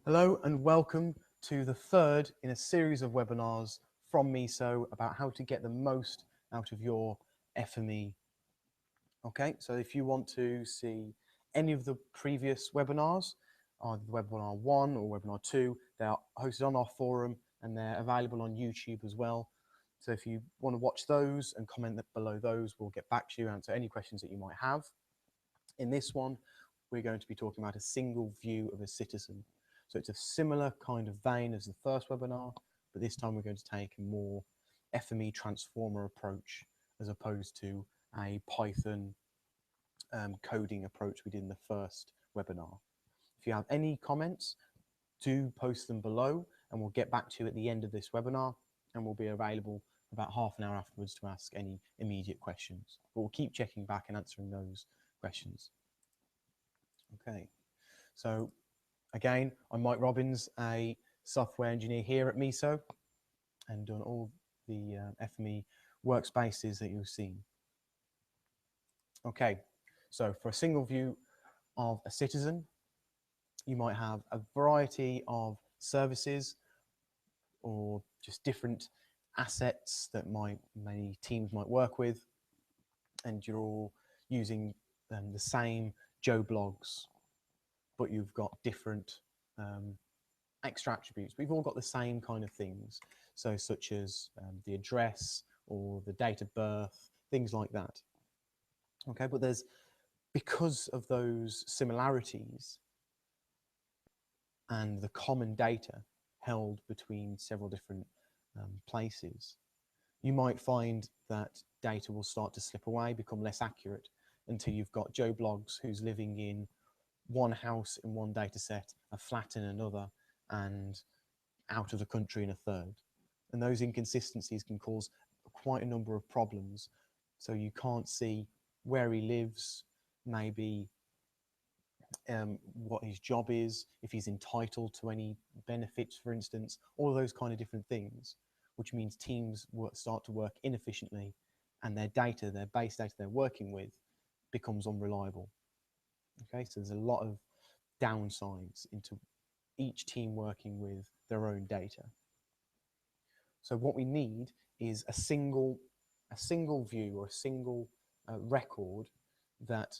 Hello and welcome to the third in a series of webinars from MISO about how to get the most out of your FME. Okay, so if you want to see any of the previous webinars, either webinar 1 or webinar 2, they are hosted on our forum and they're available on YouTube as well. So if you want to watch those and comment below those, we'll get back to you and answer any questions that you might have. In this one, we're going to be talking about a single view of a citizen. So it's a similar kind of vein as the first webinar, but this time we're going to take a more FME transformer approach as opposed to a Python coding approach we did in the first webinar. If you have any comments, do post them below and we'll get back to you at the end of this webinar and we'll be available about half an hour afterwards to ask any immediate questions. But we'll keep checking back and answering those questions. Okay, so again, I'm Mike Robbins, a software engineer here at MISO and done all the FME workspaces that you've seen. Okay, so for a single view of a citizen, you might have a variety of services or just different assets that many teams might work with, and you're all using the same Joe blogs, but you've got different extra attributes. We've all got the same kind of things, so such as the address or the date of birth, things like that. Okay, but because of those similarities and the common data held between several different places, you might find that data will start to slip away, become less accurate, until you've got Joe Blogs who's living in one house in one data set, a flat in another, and out of the country in a third. And those inconsistencies can cause quite a number of problems. So you can't see where he lives, maybe what his job is, if he's entitled to any benefits, for instance, all of those kind of different things, which means teams start to work inefficiently and their data, their base data they're working with, becomes unreliable. Okay, so there's a lot of downsides into each team working with their own data. So what we need is a single view or a single record that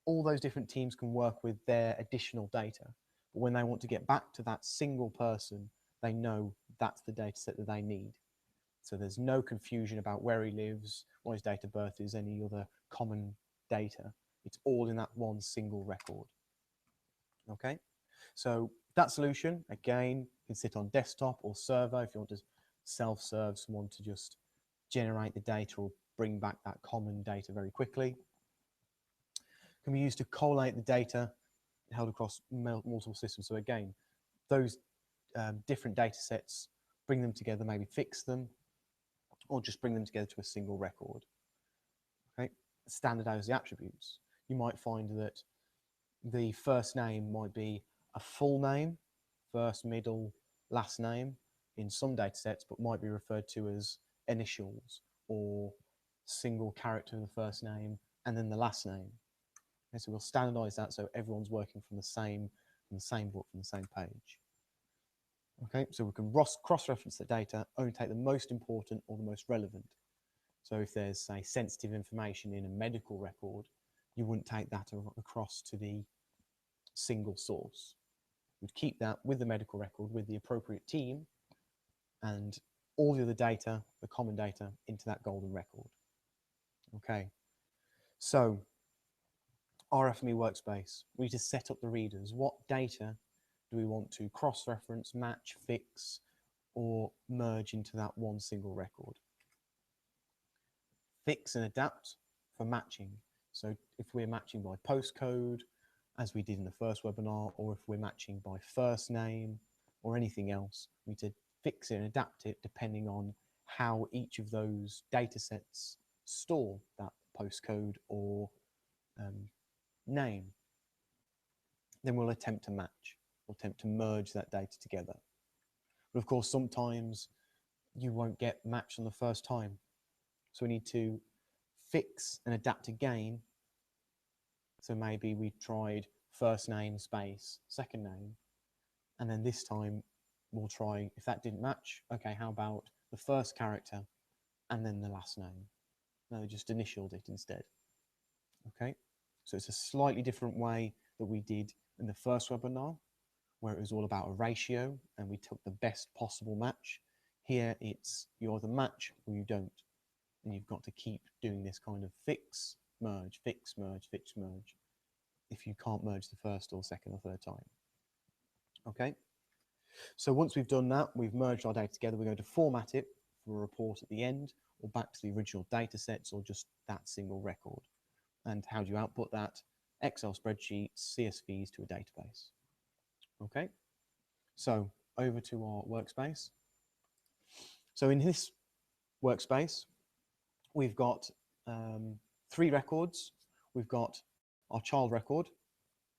all those different teams can work with their additional data. But when they want to get back to that single person, they know that's the data set that they need. So there's no confusion about where he lives, what his date of birth is, any other common data. It's all in that one single record. Okay, so that solution, again, can sit on desktop or server if you want to self-serve someone to just generate the data or bring back that common data very quickly. Can be used to collate the data held across multiple systems. So again, those different data sets, bring them together, maybe fix them, or just bring them together to a single record. Okay, standardize the attributes. You might find that the first name might be a full name, first, middle, last name in some data sets, but might be referred to as initials or single character in the first name and then the last name. Okay, so we'll standardize that so everyone's working from the same book, from the same page. Okay, so we can cross-reference the data, only take the most important or the most relevant. So if there's, say, sensitive information in a medical record, you wouldn't take that across to the single source. You'd keep that with the medical record, with the appropriate team, and all the other data, the common data, into that golden record. Okay, so our FME workspace, we need to set up the readers. What data do we want to cross-reference, match, fix, or merge into that one single record? Fix and adapt for matching. So if we're matching by postcode, as we did in the first webinar, or if we're matching by first name or anything else, we need to fix it and adapt it depending on how each of those data sets store that postcode or name. Then we'll attempt to match, we'll attempt to merge that data together. But of course, sometimes you won't get matched on the first time. So we need to fix and adapt again. So maybe we tried first name space, second name, And then this time we'll try, if that didn't match, okay, how about the first character and then the last name? No, just initialed it instead. Okay, so it's a slightly different way that we did in the first webinar, where it was all about a ratio and we took the best possible match. Here it's you either match or you don't. And you've got to keep doing this kind of fix, merge, fix, merge, fix, merge, if you can't merge the first or second or third time. Okay, so once we've done that, we've merged our data together, we're going to format it for a report at the end, or back to the original data sets, or just that single record. And how do you output that? Excel spreadsheets, CSVs to a database. Okay, so over to our workspace. So in this workspace, we've got 3 records. We've got our child record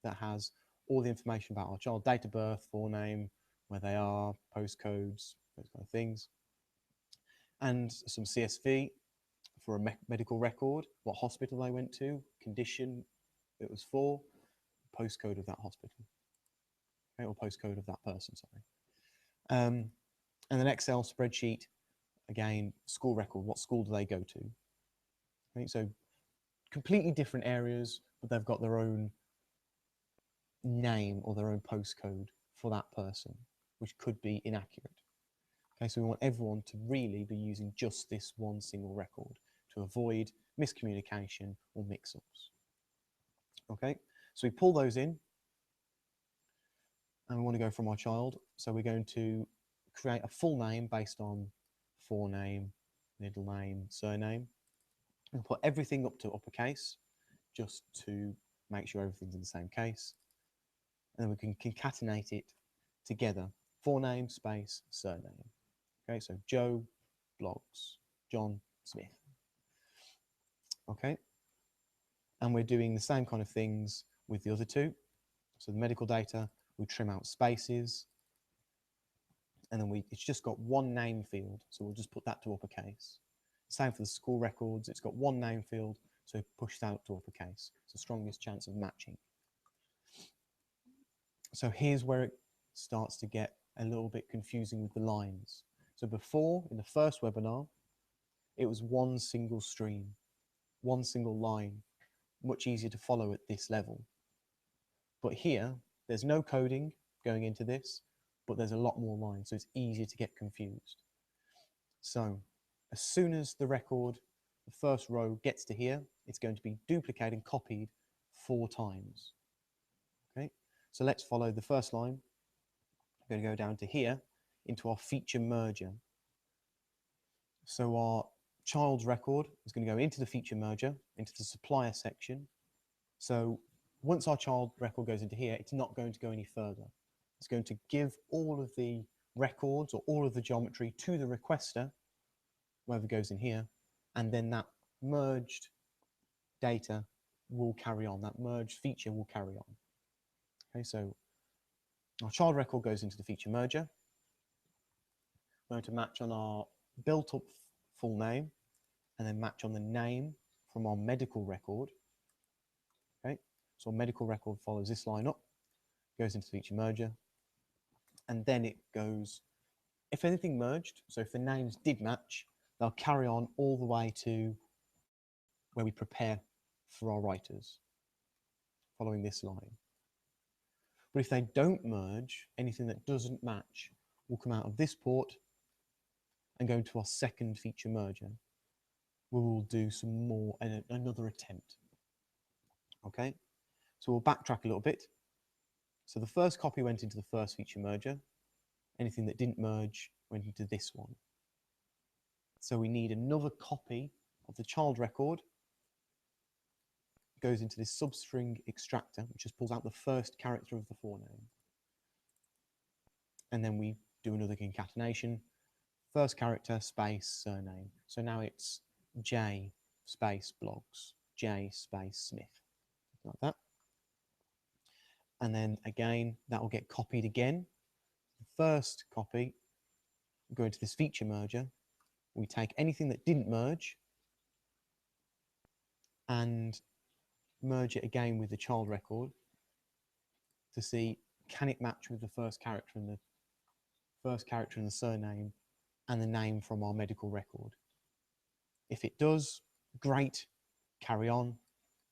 that has all the information about our child, date of birth, forename, where they are, postcodes, those kind of things. And some CSV for a medical record, what hospital they went to, condition it was for, postcode of that hospital, okay, or postcode of that person, sorry. And an Excel spreadsheet, again, school record, what school do they go to? Okay, so completely different areas, but they've got their own name or their own postcode for that person, which could be inaccurate. Okay, so we want everyone to really be using just this one single record to avoid miscommunication or mix-ups. Okay, so we pull those in and we want to go from our child. So we're going to create a full name based on forename, middle name, surname. We'll put everything up to uppercase just to make sure everything's in the same case. And then we can concatenate it together. Forename, space, surname. Okay, so Joe Bloggs, John Smith. Okay, and we're doing the same kind of things with the other 2. So the medical data, we trim out spaces, and then it's just got one name field, so we'll just put that to uppercase. Same for the school records, it's got one name field, so push that to uppercase. It's the strongest chance of matching. So here's where it starts to get a little bit confusing with the lines. So before, in the first webinar, it was one single stream, one single line, much easier to follow at this level. But here, there's no coding going into this, but there's a lot more lines, so it's easier to get confused. So as soon as the record, the first row gets to here, it's going to be duplicated and copied 4 times. Okay, so let's follow the first line. I'm going to go down to here into our feature merger. So our child's record is going to go into the feature merger, into the supplier section. So once our child record goes into here, it's not going to go any further. It's going to give all of the records or all of the geometry to the requester, whoever goes in here, and then that merged data will carry on. That merged feature will carry on. Okay, so our child record goes into the feature merger. We're going to match on our built-up full name and then match on the name from our medical record. Okay, so our medical record follows this line up, goes into the feature merger, and then it goes, if anything merged, so if the names did match, they'll carry on all the way to where we prepare for our writers, following this line. But if they don't merge, anything that doesn't match will come out of this port and go into our second feature merger. We will do some more, another attempt. Okay, so we'll backtrack a little bit. So the first copy went into the first feature merger. Anything that didn't merge went into this one. So we need another copy of the child record. It goes into this substring extractor, which just pulls out the first character of the forename. And then we do another concatenation. First character, space, surname. So now it's J space Bloggs, J space Smith, like that. And then again, that will get copied again. The first copy will go into this feature merger. We take anything that didn't merge and merge it again with the child record to see, can it match with the first character and the surname and the name from our medical record? If it does, great, carry on.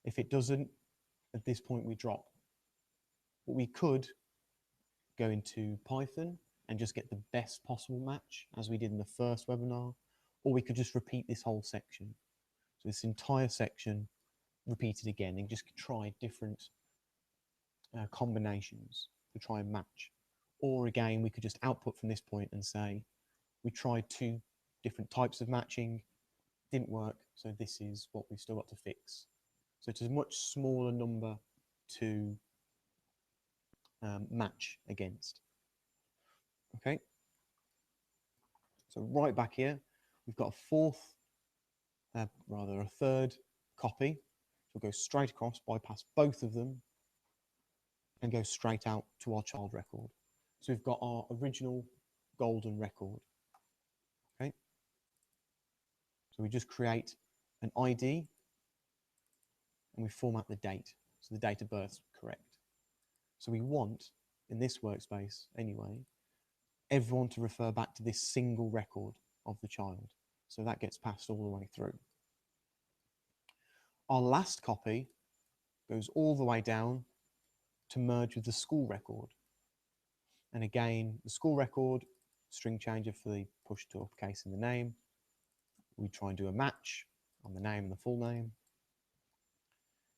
If it doesn't, at this point we drop. But we could go into Python and just get the best possible match as we did in the first webinar, or we could just repeat this whole section. So this entire section repeated again and just try different combinations to try and match. Or again, we could just output from this point and say, we tried 2 different types of matching, didn't work, so this is what we've still got to fix. So it's a much smaller number to match against. Okay, so right back here, we've got a third copy. So we'll go straight across, bypass both of them, and go straight out to our child record. So we've got our original golden record. Okay, so we just create an ID and we format the date, so the date of birth is correct. So we want, in this workspace anyway, everyone to refer back to this single record of the child. So that gets passed all the way through. Our last copy goes all the way down to merge with the school record. And again, the school record, string changer for the push to uppercase in the name. We try and do a match on the name and the full name.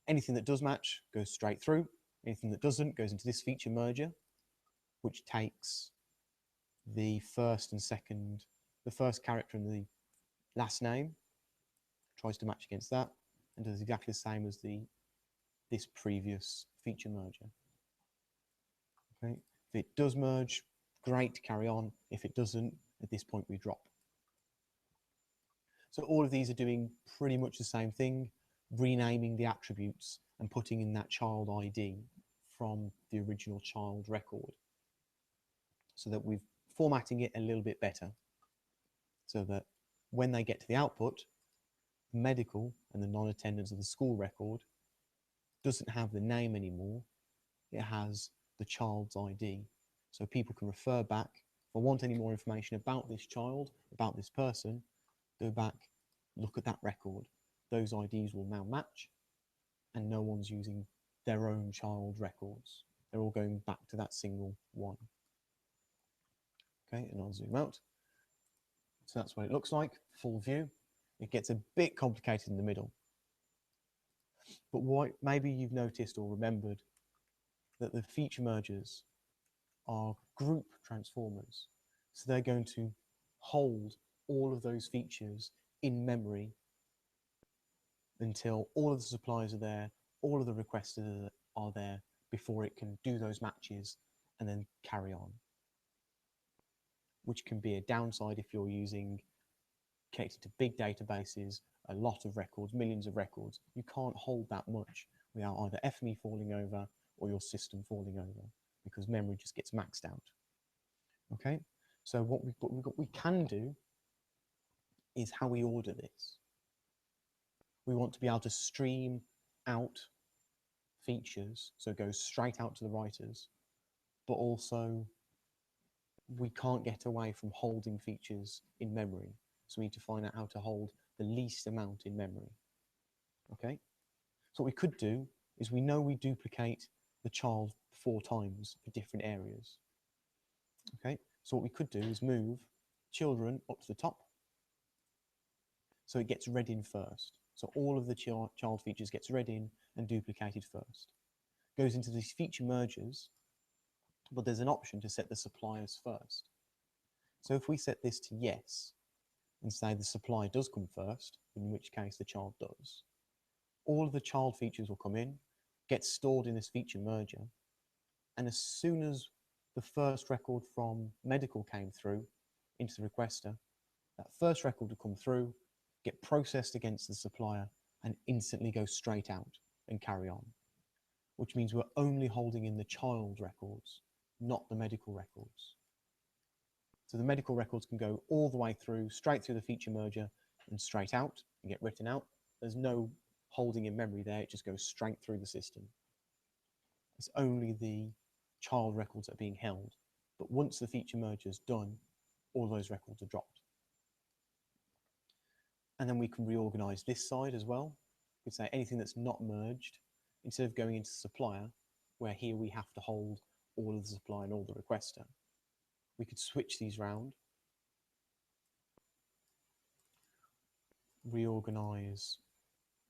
Anything that does match goes straight through. Anything that doesn't goes into this feature merger, which takes the first character and the last name, tries to match against that, and does exactly the same as this previous feature merger. Okay, if it does merge, great, carry on. If it doesn't, at this point we drop. So all of these are doing pretty much the same thing, renaming the attributes and putting in that child ID from the original child record, so that we're formatting it a little bit better, so that when they get to the output, the medical and the non-attendance of the school record doesn't have the name anymore, it has the child's ID. So people can refer back, if I want any more information about this child, about this person, go back, look at that record. Those IDs will now match, and no one's using their own child records. They're all going back to that single one. Okay, and I'll zoom out. So that's what it looks like, full view. It gets a bit complicated in the middle. But what maybe you've noticed or remembered that the feature mergers are group transformers. So they're going to hold all of those features in memory until all of the suppliers are there, all of the requests are there before it can do those matches and then carry on. Which can be a downside if you're connected to big databases, a lot of records, millions of records. You can't hold that much without either FME falling over or your system falling over, because memory just gets maxed out. Okay, so what we can do is how we order this. We want to be able to stream out features, so it goes straight out to the writers, but also we can't get away from holding features in memory. So we need to find out how to hold the least amount in memory. Okay, so what we could do is, we know we duplicate the child 4 times for different areas. Okay, so what we could do is move children up to the top, so it gets read in first. So all of the child features gets read in and duplicated first. Goes into these feature mergers, but there's an option to set the suppliers first. So if we set this to yes, and say the supply does come first, in which case the child does, all of the child features will come in, get stored in this feature merger, and as soon as the first record from medical came through into the requester, that first record will come through, get processed against the supplier, and instantly go straight out and carry on. Which means we're only holding in the child records, not the medical records. So the medical records can go all the way through, straight through the feature merger and straight out and get written out. There's no holding in memory there, it just goes straight through the system. It's only the child records that are being held. But once the feature merger is done, all those records are dropped. And then we can reorganize this side as well. We could say anything that's not merged, instead of going into supplier, where here we have to hold all of the supplier and all the requester, we could switch these round, reorganize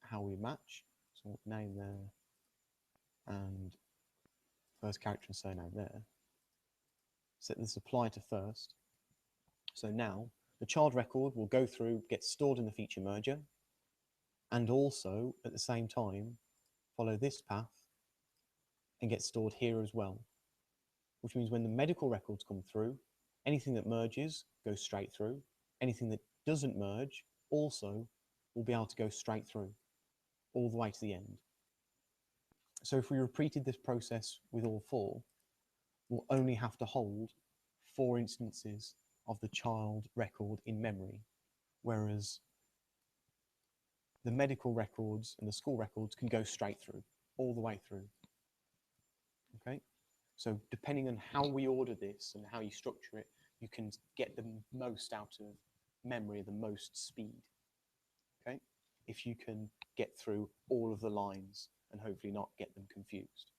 how we match. So name there and first character and surname there. Set the supplier to first. So now the child record will go through, get stored in the feature merger, and also at the same time follow this path and get stored here as well, which means when the medical records come through, anything that merges goes straight through. Anything that doesn't merge also will be able to go straight through all the way to the end. So if we repeated this process with all four, we'll only have to hold 4 instances of the child record in memory, whereas the medical records and the school records can go straight through, all the way through. Okay, so depending on how we order this and how you structure it, you can get the most out of memory, the most speed. Okay, if you can get through all of the lines and hopefully not get them confused.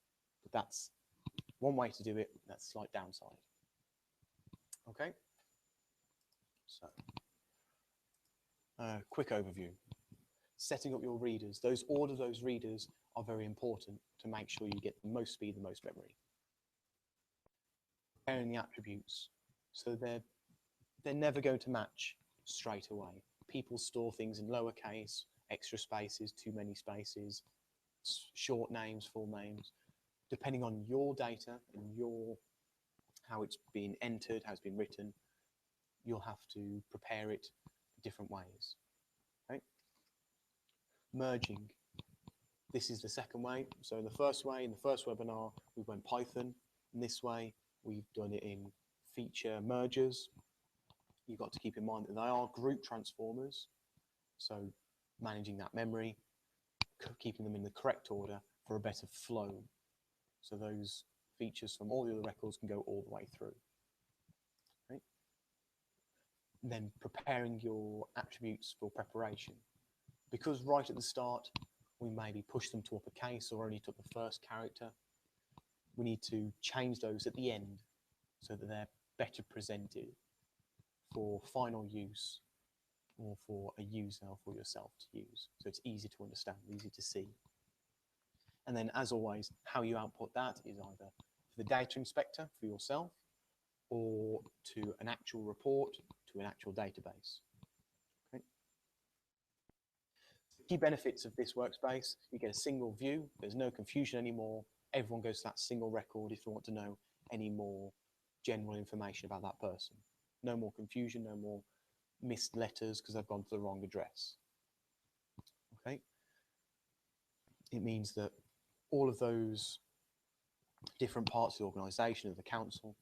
But that's one way to do it. That's a slight downside. Okay, so quick overview. Setting up your readers. Those readers are very important to make sure you get the most speed, the most memory. Preparing the attributes. So they're never going to match straight away. People store things in lowercase, extra spaces, too many spaces, short names, full names. Depending on your data and how it's been entered, how it's been written, you'll have to prepare it different ways. Okay? Merging. This is the second way. So in the first webinar, we went Python. In this way, we've done it in feature mergers. You've got to keep in mind that they are group transformers. So managing that memory, keeping them in the correct order for a better flow. So those features from all the other records can go all the way through. Right? And then preparing your attributes for preparation. Because right at the start, we maybe push them to uppercase or only took the first character, we need to change those at the end so that they're better presented for final use or for a user or for yourself to use. So it's easy to understand, easy to see. And then as always, how you output that is either for the data inspector for yourself or to an actual report, to an actual database. Okay. Key benefits of this workspace: you get a single view, there's no confusion anymore, everyone goes to that single record if you want to know any more general information about that person. No more confusion, no more missed letters because they've gone to the wrong address. Okay. It means that all of those different parts of the organization, of the council,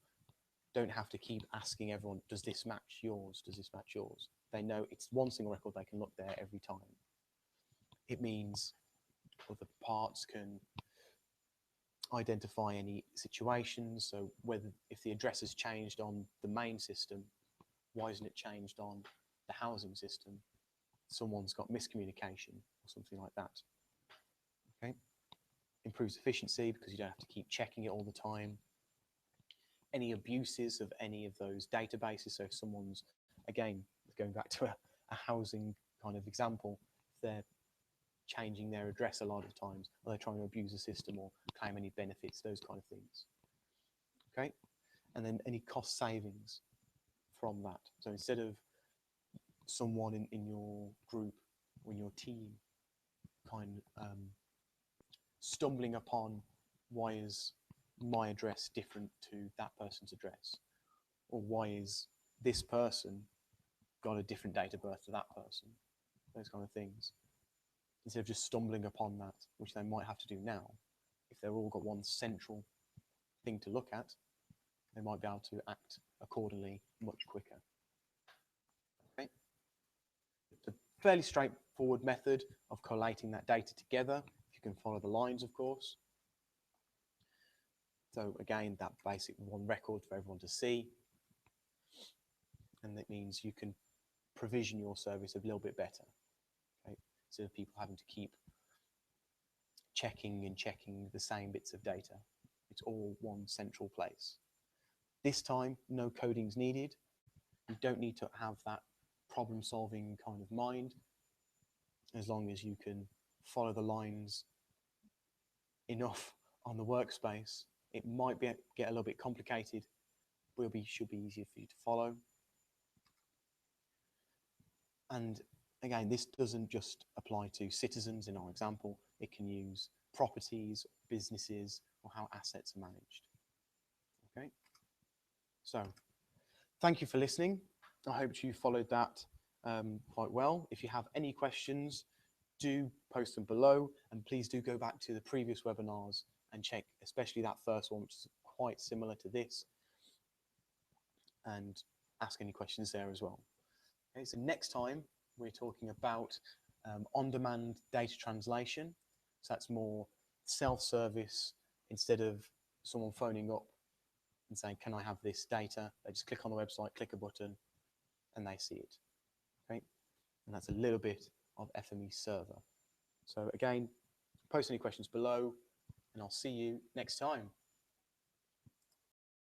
don't have to keep asking everyone, does this match yours? Does this match yours? They know it's one single record, they can look there every time. It means other parts can identify any situations. So whether if the address has changed on the main system, why isn't it changed on the housing system? Someone's got miscommunication or something like that. Okay. Improves efficiency because you don't have to keep checking it all the time. Any abuses of any of those databases. So if someone's, again, going back to a housing kind of example, if they're changing their address a lot of times, or they're trying to abuse the system or claim any benefits, those kind of things. Okay, and then any cost savings from that. So instead of someone in your group or in your team kind of stumbling upon why is my address different to that person's address, or why is this person got a different date of birth to that person, those kind of things. Instead of just stumbling upon that, which they might have to do now, if they've all got one central thing to look at, they might be able to act accordingly much quicker. Okay. It's a fairly straightforward method of collating that data together, if you can follow the lines, of course. So again, that basic one record for everyone to see. And that means you can provision your service a little bit better. Okay? Instead of people having to keep checking and checking the same bits of data. It's all one central place. This time, no coding's needed. You don't need to have that problem-solving kind of mind, as long as you can follow the lines enough on the workspace. It might get a little bit complicated, but should be easier for you to follow. And again, this doesn't just apply to citizens in our example. It can use properties, businesses, or how assets are managed. Okay. So thank you for listening. I hope you followed that quite well. If you have any questions, do post them below, and please do go back to the previous webinars and check, especially that first one, which is quite similar to this, and ask any questions there as well. Okay, so next time we're talking about on-demand data translation. So that's more self-service. Instead of someone phoning up and saying, can I have this data? They just click on the website, click a button, and they see it. Okay, and that's a little bit of FME server. So again, post any questions below, and I'll see you next time.